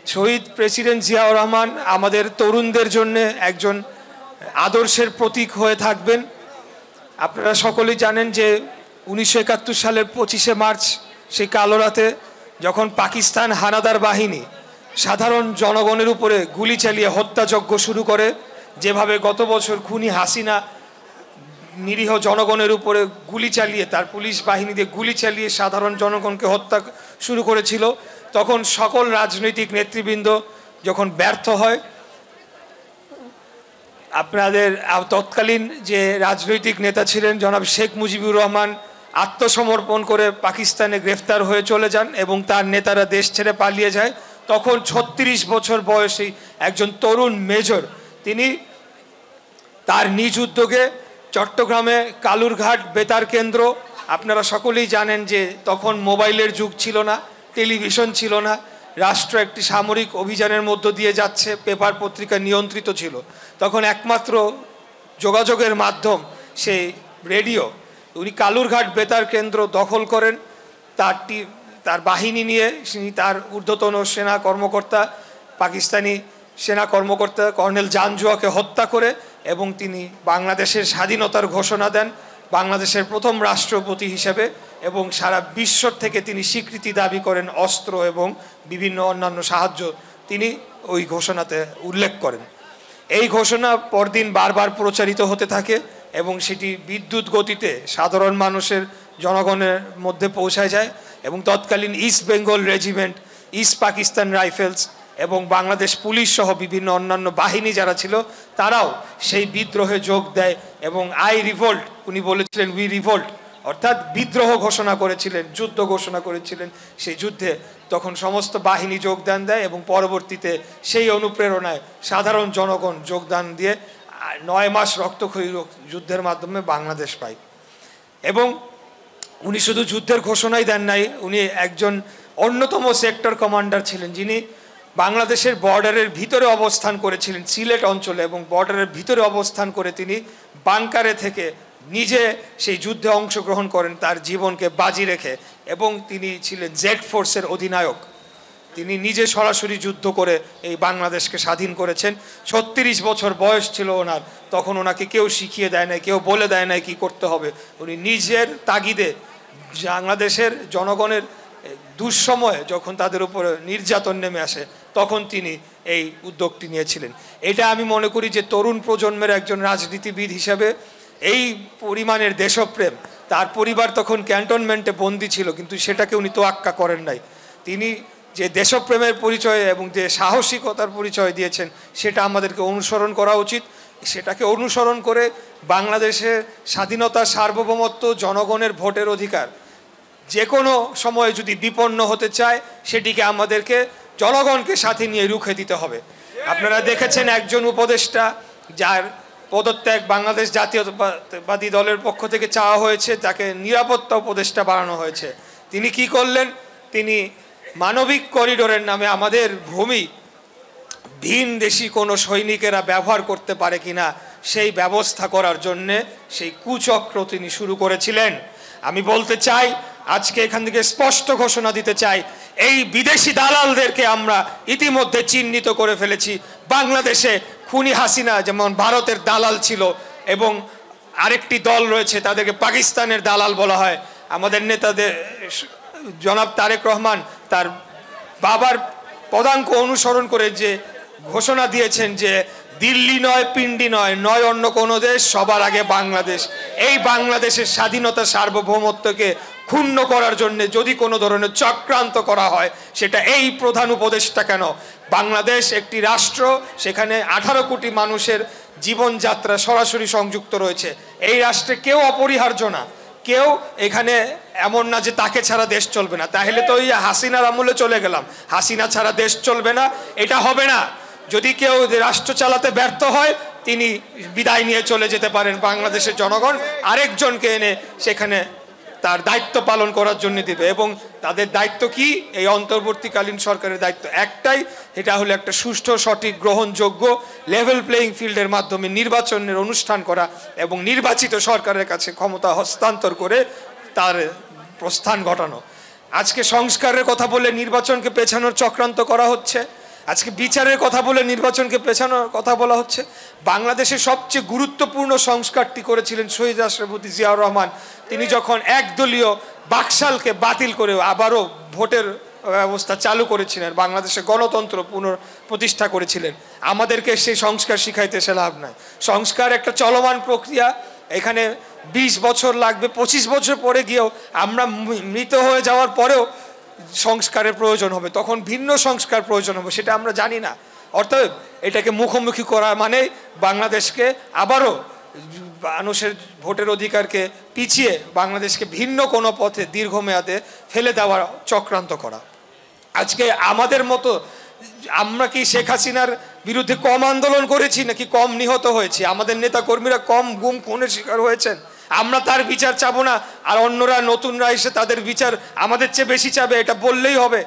শহীদ president Ziaur Rahman আমাদের তরুণদের জন্য একজন আদর্শের প্রতীক হয়ে থাকবেন। আপনারা সকলেই জানেন যে 1971 সালের 25শে মার্চ সেই কালো রাতে যখন পাকিস্তান হানাদার বাহিনী সাধারণ জনগণের উপরে গুলি চালিয়ে হত্যাযজ্ঞ শুরু করে, যেভাবে গত বছর খুনি হাসিনা নিরীহ জনগণের উপরে গুলি চালিয়ে, তার পুলিশ বাহিনী দিয়ে গুলি চালিয়ে সাধারণ জনগণকে হত্যা শুরু করেছিল, তখন সকল রাজনৈতিক নেতৃবৃন্দ যখন ব্যর্থ হয়, আপনাদের তৎকালীন যে রাজনৈতিক নেতা ছিলেন জনাব শেখ মুজিবুর রহমান আত্মসমর্পণ করে পাকিস্তানে গ্রেফতার হয়ে চলে যান এবং তার নেতারা দেশ ছেড়ে পালিয়ে যায়। তখন 36 বছর বয়সী একজন তরুণ মেজর তিনি তার নিজ উদ্যোগে চট্টগ্রামে কালুরঘাট বেতার কেন্দ্র, আপনারা সকলেই জানেন যে তখন মোবাইলের যুগ ছিল না, টেলিভিশন ছিল না, রাষ্ট্র একটি সামরিক অভিযানের মধ্য দিয়ে যাচ্ছে, পেপার পত্রিকা নিয়ন্ত্রিত ছিল, তখন একমাত্র যোগাযোগের মাধ্যম সেই রেডিও। উনি কালুরঘাট বেতার কেন্দ্র দখল করেন, তার বাহিনী নিয়ে তার ঊর্ধ্বতন সেনা কর্মকর্তা, পাকিস্তানি সেনা কর্মকর্তা কর্নেল জানজুয়াকে হত্যা করে এবং তিনি বাংলাদেশের স্বাধীনতার ঘোষণা দেন বাংলাদেশের প্রথম রাষ্ট্রপতি হিসেবে, এবং সারা বিশ্ব থেকে তিনি স্বীকৃতি দাবি করেন, অস্ত্র এবং বিভিন্ন অন্যান্য সাহায্য তিনি ওই ঘোষণাতে উল্লেখ করেন। এই ঘোষণা পরদিন বারবার প্রচারিত হতে থাকে এবং সেটি বিদ্যুৎ গতিতে সাধারণ মানুষের জনগণের মধ্যে পৌঁছায় যায় এবং তৎকালীন east Bengal regiment, east Pakistan rifles এবং বাংলাদেশ পুলিশ সহ বিভিন্ন অন্যান্য বাহিনী যারা ছিল তারাও সেই বিদ্রোহে যোগ দেয় এবং আই রিভোল্ট, উনি বলেছিলেন উই রিভোল্ট, অর্থাৎ বিদ্রোহ ঘোষণা করেছিলেন, যুদ্ধ ঘোষণা করেছিলেন। সেই যুদ্ধে তখন সমস্ত বাহিনী যোগদান দেয় এবং পরবর্তীতে সেই অনুপ্রেরণায় সাধারণ জনগণ যোগদান দিয়ে 9 মাস রক্তক্ষয়ী যুদ্ধের মাধ্যমে বাংলাদেশ পায়। এবং উনি শুধু যুদ্ধের ঘোষণাই দেন নাই, উনি একজন অন্যতম সেক্টর কমান্ডার ছিলেন যিনি বাংলাদেশের বর্ডারের ভিতরে অবস্থান করেছিলেন, সিলেট অঞ্চলে, এবং বর্ডারের ভিতরে অবস্থান করে তিনি বাংকারে থেকে নিজে সেই যুদ্ধে অংশগ্রহণ করেন তার জীবনকে বাজি রেখে, এবং তিনি ছিলেন জেড ফোর্সের অধিনায়ক। তিনি নিজে সরাসরি যুদ্ধ করে এই বাংলাদেশকে স্বাধীন করেছেন। 36 বছর বয়স ছিল ওনার, তখন ওনাকে কেউ শিখিয়ে দেয় নাই, কেউ বলে দেয় নাই কি করতে হবে। উনি নিজের তাগিদে বাংলাদেশের জনগণের দুঃসময়ে যখন তাদের উপরে নির্যাতন নেমে আসে তখন তিনি এই উদ্যোগটি নিয়েছিলেন। এটা আমি মনে করি যে তরুণ প্রজন্মের একজন রাজনীতিবিদ হিসাবে এই পরিমাণের দেশপ্রেম, তার পরিবার তখন ক্যান্টনমেন্টে বন্দী ছিল কিন্তু সেটাকে উনি তোয়াক্কা করেন নাই। তিনি যে দেশপ্রেমের পরিচয় এবং যে সাহসিকতার পরিচয় দিয়েছেন সেটা আমাদেরকে অনুসরণ করা উচিত। সেটাকে অনুসরণ করে বাংলাদেশের স্বাধীনতা, সার্বভৌমত্ব, জনগণের ভোটের অধিকার যে কোনো সময়ে যদি বিপন্ন হতে চায় সেটিকে আমাদেরকে জনগণকে সাথে নিয়ে রুখে দিতে হবে। আপনারা দেখেছেন একজন উপদেষ্টা যার পদত্যাগ বাংলাদেশ জাতীয়তাবাদী দলের পক্ষ থেকে চাওয়া হয়েছে, তাকে নিরাপত্তা উপদেষ্টা বানানো হয়েছে। তিনি কি করলেন? তিনি মানবিক করিডোরের নামে আমাদের ভূমি ভিন দেশি কোনো সৈনিকেরা ব্যবহার করতে পারে কিনা সেই ব্যবস্থা করার জন্যে সেই কুচক্র তিনি শুরু করেছিলেন। আমি বলতে চাই, আজকে এখান থেকে স্পষ্ট ঘোষণা দিতে চাই, এই বিদেশি দালালদেরকে আমরা ইতিমধ্যে চিহ্নিত করে ফেলেছি। বাংলাদেশে খুনি হাসিনা যেমন ভারতের দালাল ছিল এবং আরেকটি দল রয়েছে তাদেরকে পাকিস্তানের দালাল বলা হয়। আমাদের নেতাদের জনাব তারেক রহমান তার বাবার পদাঙ্ক অনুসরণ করে যে ঘোষণা দিয়েছেন যে দিল্লি নয়, পিন্ডি নয়, নয় অন্য কোনো দেশ, সবার আগে বাংলাদেশ। এই বাংলাদেশের স্বাধীনতা, সার্বভৌমত্বকে ক্ষুণ্ণ করার জন্য যদি কোনো ধরনের চক্রান্ত করা হয় সেটা এই প্রধান উপদেষ্টা কেন, বাংলাদেশ একটি রাষ্ট্র, সেখানে 18 কোটি মানুষের জীবনযাত্রা সরাসরি সংযুক্ত রয়েছে। এই রাষ্ট্রে কেউ অপরিহার্য না, কেউ এখানে এমন না যে তাকে ছাড়া দেশ চলবে না। তাহলে তো ওই হাসিনার আমলে চলে গেলাম, হাসিনা ছাড়া দেশ চলবে না, এটা হবে না। যদি কেউ রাষ্ট্র চালাতে ব্যর্থ হয় তিনি বিদায় নিয়ে চলে যেতে পারেন, বাংলাদেশের জনগণ আরেকজনকে এনে সেখানে তার দায়িত্ব পালন করার জন্য দিবে। এবং তাদের দায়িত্ব কি? এই অন্তর্বর্তীকালীন সরকারের দায়িত্ব একটাই, এটা হলো একটা সুষ্ঠু, সঠিক, গ্রহণযোগ্য লেভেল প্লেয়িং ফিল্ডের মাধ্যমে নির্বাচনের অনুষ্ঠান করা এবং নির্বাচিত সরকারের কাছে ক্ষমতা হস্তান্তর করে তার প্রস্থান ঘটানো। আজকে সংস্কারের কথা বলে নির্বাচনকে পেছানোর চক্রান্ত করা হচ্ছে। আজকে বিচারের কথা বলে নির্বাচনকে পেছানোর কথা বলা হচ্ছে। বাংলাদেশের সবচেয়ে গুরুত্বপূর্ণ সংস্কারটি করেছিলেন শহীদ রাষ্ট্রপতি জিয়াউর রহমান। তিনি যখন একদলীয় বাকশালকে বাতিল করে আবারও ভোটের ব্যবস্থা চালু করেছিলেন, বাংলাদেশে গণতন্ত্র পুনঃপ্রতিষ্ঠা করেছিলেন। আমাদেরকে সেই সংস্কার শিখাইতে এসে লাভ নাই। সংস্কার একটা চলমান প্রক্রিয়া। এখানে 20 বছর লাগবে, 25 বছর পরে গিয়েও আমরা মৃত হয়ে যাওয়ার পরেও সংস্কারের প্রয়োজন হবে, তখন ভিন্ন সংস্কার প্রয়োজন হবে, সেটা আমরা জানি না। অর্থাৎ এটাকে মুখোমুখি করা মানে বাংলাদেশকে আবারও মানুষের ভোটের অধিকারকে পিছিয়ে বাংলাদেশকে ভিন্ন কোনো পথে দীর্ঘমেয়াদে ফেলে দেওয়ার চক্রান্ত করা। আজকে আমাদের মতো আমরা কি শেখ হাসিনার বিরুদ্ধে কম আন্দোলন করেছি নাকি কম নিহত হয়েছি? আমাদের নেতা কর্মীরা কম গুম খুনের শিকার হয়েছেন? আমরা তার বিচার চাবো না আর অন্যরা নতুনরা এসে তাদের বিচার আমাদের চেয়ে বেশি চাবে, এটা বললেই হবে?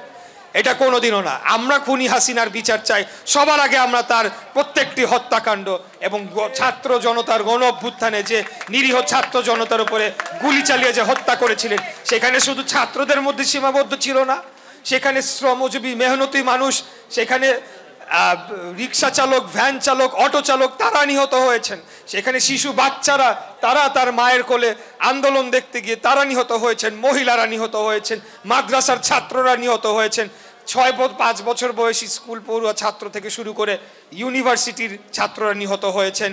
এটা কোনোদিনও না। আমরা খুনি হাসিনার বিচার চাই। সবার আগে আমরা তার প্রত্যেকটি হত্যাকাণ্ড এবং ছাত্র জনতার গণ অভ্যুত্থানে যে নিরীহ ছাত্র জনতার উপরে গুলি চালিয়ে যে হত্যা করেছিলেন, সেখানে শুধু ছাত্রদের মধ্যে সীমাবদ্ধ ছিল না, সেখানে শ্রমজীবী মেহনতি মানুষ, সেখানে রিক্সা চালক, ভ্যান চালক, অটো চালক তারা নিহত হয়েছেন, সেখানে শিশু বাচ্চারা তারা তার মায়ের কোলে আন্দোলন দেখতে গিয়ে তারা নিহত হয়েছেন, মহিলারা নিহত হয়েছেন, মাদ্রাসার ছাত্ররা নিহত হয়েছেন, 5 বছর বয়সী স্কুল পড়ুয়া ছাত্র থেকে শুরু করে ইউনিভার্সিটির ছাত্ররা নিহত হয়েছেন,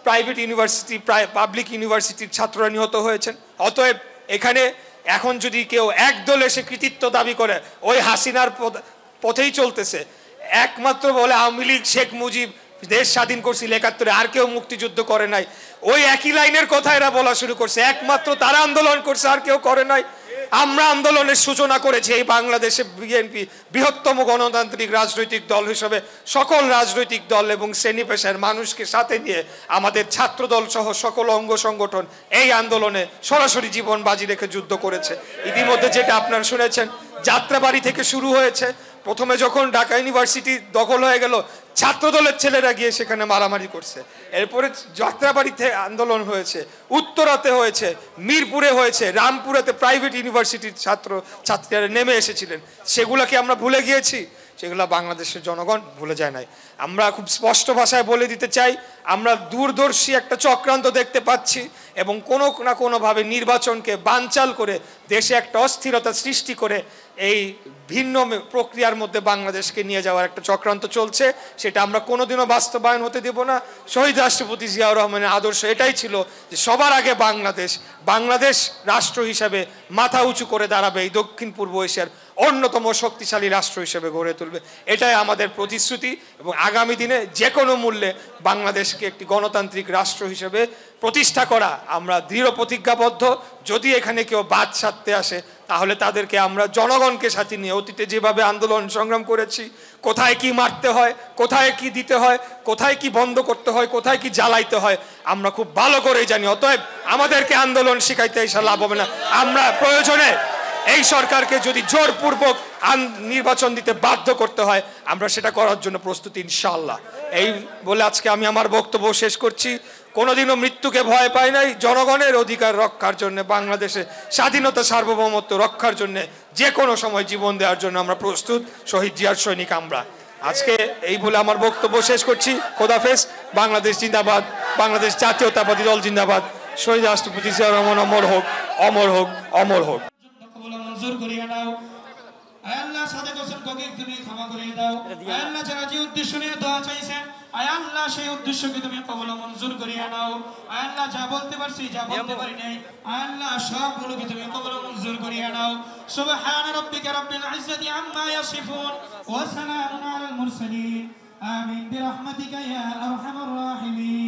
প্রাইভেট ইউনিভার্সিটি পাবলিক ইউনিভার্সিটির ছাত্ররা নিহত হয়েছেন। অতএব এখানে এখন যদি কেউ একদল এসে কৃতিত্ব দাবি করে ওই হাসিনার পথেই চলতেছে, একমাত্র বলে আওয়ামী লীগ শেখ মুজিব দেশ স্বাধীন করছিল 71-এ, আর কেউ মুক্তিযুদ্ধ করে নাই, ওই একই লাইনের কথা এরা বলা শুরু করছে, একমাত্র তারা আন্দোলন করছে আর কেউ করে নাই। আমরা আন্দোলনের সূচনা করেছি এই বাংলাদেশে। বিএনপি বৃহত্তম গণতান্ত্রিক রাজনৈতিক দল হিসেবে সকল রাজনৈতিক দল এবং শ্রেণী পেশার মানুষকে সাথে নিয়ে আমাদের ছাত্র দল সহ সকল অঙ্গ সংগঠন এই আন্দোলনে সরাসরি জীবন বাজি রেখে যুদ্ধ করেছে। ইতিমধ্যে যেটা আপনারা শুনেছেন, যাত্রাবাড়ি থেকে শুরু হয়েছে। প্রথমে যখন ঢাকা ইউনিভার্সিটি দখল হয়ে গেল, ছাত্রদলের ছেলেরা গিয়ে সেখানে মারামারি করছে। এরপরে যাত্রাবাড়িতে আন্দোলন হয়েছে, উত্তরাতে হয়েছে, মিরপুরে হয়েছে, রামপুরাতে প্রাইভেট ইউনিভার্সিটির ছাত্রীরা নেমে এসেছিলেন। সেগুলোকে আমরা ভুলে গিয়েছি? সেগুলো বাংলাদেশের জনগণ ভুলে যায় নাই। আমরা খুব স্পষ্ট ভাষায় বলে দিতে চাই, আমরা দূরদর্শী একটা চক্রান্ত দেখতে পাচ্ছি এবং কোনো না কোনোভাবে নির্বাচনকে বানচাল করে দেশে একটা অস্থিরতা সৃষ্টি করে এই ভিন্ন প্রক্রিয়ার মধ্যে বাংলাদেশকে নিয়ে যাওয়ার একটা চক্রান্ত চলছে। সেটা আমরা কোনোদিনও বাস্তবায়ন হতে দেব না। শহীদ রাষ্ট্রপতি জিয়াউর রহমানের আদর্শ এটাই ছিল যে সবার আগে বাংলাদেশ রাষ্ট্র হিসাবে মাথা উঁচু করে দাঁড়াবে, এই দক্ষিণ পূর্ব এশিয়ার অন্যতম শক্তিশালী রাষ্ট্র হিসেবে গড়ে তুলবে। এটাই আমাদের প্রতিশ্রুতি এবং আগামী দিনে যে কোনো মূল্যে বাংলাদেশকে একটি গণতান্ত্রিক রাষ্ট্র হিসেবে প্রতিষ্ঠা করা আমরা দৃঢ় প্রতিজ্ঞাবদ্ধ। যদি এখানে কেউ বাদ সাধতে আসে তাহলে তাদেরকে আমরা জনগণকে সাথে নিয়ে অতীতে যেভাবে আন্দোলন সংগ্রাম করেছি, কোথায় কি মারতে হয়, কোথায় কি দিতে হয়, কোথায় কি বন্ধ করতে হয়, কোথায় কি জ্বালাইতে হয় আমরা খুব ভালো করেই জানি। অতএব আমাদেরকে আন্দোলন শিখাইতে এসে লাভ হবে না। আমরা প্রয়োজনে এই সরকারকে যদি জোরপূর্বক নির্বাচন দিতে বাধ্য করতে হয় আমরা সেটা করার জন্য প্রস্তুত ইনশাআল্লাহ। এই বলে আজকে আমি আমার বক্তব্য শেষ করছি। কোনোদিনও মৃত্যুকে ভয় পাই নাই। জনগণের অধিকার রক্ষার জন্য, বাংলাদেশে স্বাধীনতা সার্বভৌমত্ব রক্ষার জন্য যে কোনো সময় জীবন দেওয়ার জন্য আমরা প্রস্তুত। শহীদ জিয়ার সৈনিক আমরা। আজকে এই বলে আমার বক্তব্য শেষ করছি। খোদাফেজ। বাংলাদেশ জিন্দাবাদ, বাংলাদেশ জাতীয়তাবাদী দল জিন্দাবাদ। শহীদ রাষ্ট্রপতি জিয়াউর রহমান অমর হোক, অমর হোক, অমর হোক। মঞ্জুর করিয়ে নাও আয় আল্লাহ। সাদেক হোসেন কোকে তুমি ক্ষমা করিয়ে দাও আয় আল্লাহ। যারা যে উদ্দেশ্য নিয়ে দোয়া চাইছেন আয় আল্লাহ সেই উদ্দেশ্যকে তুমি কবুল মঞ্জুর করিয়ে নাও আয় আল্লাহ। যা বলতে পারছি, যা বলতে পারি নাই আয় আল্লাহ সবগুলোকে তুমি কবুল মঞ্জুর করিয়ে নাও। সুবহান রাব্বিকা রাব্বিল ইজ্জাতি আম্মা ইয়াসিফুন ওয়া সালামুন আলাল মুরসালিন আমিন বিরহমাতিকা ইয়া আরহামার রাহিমিন।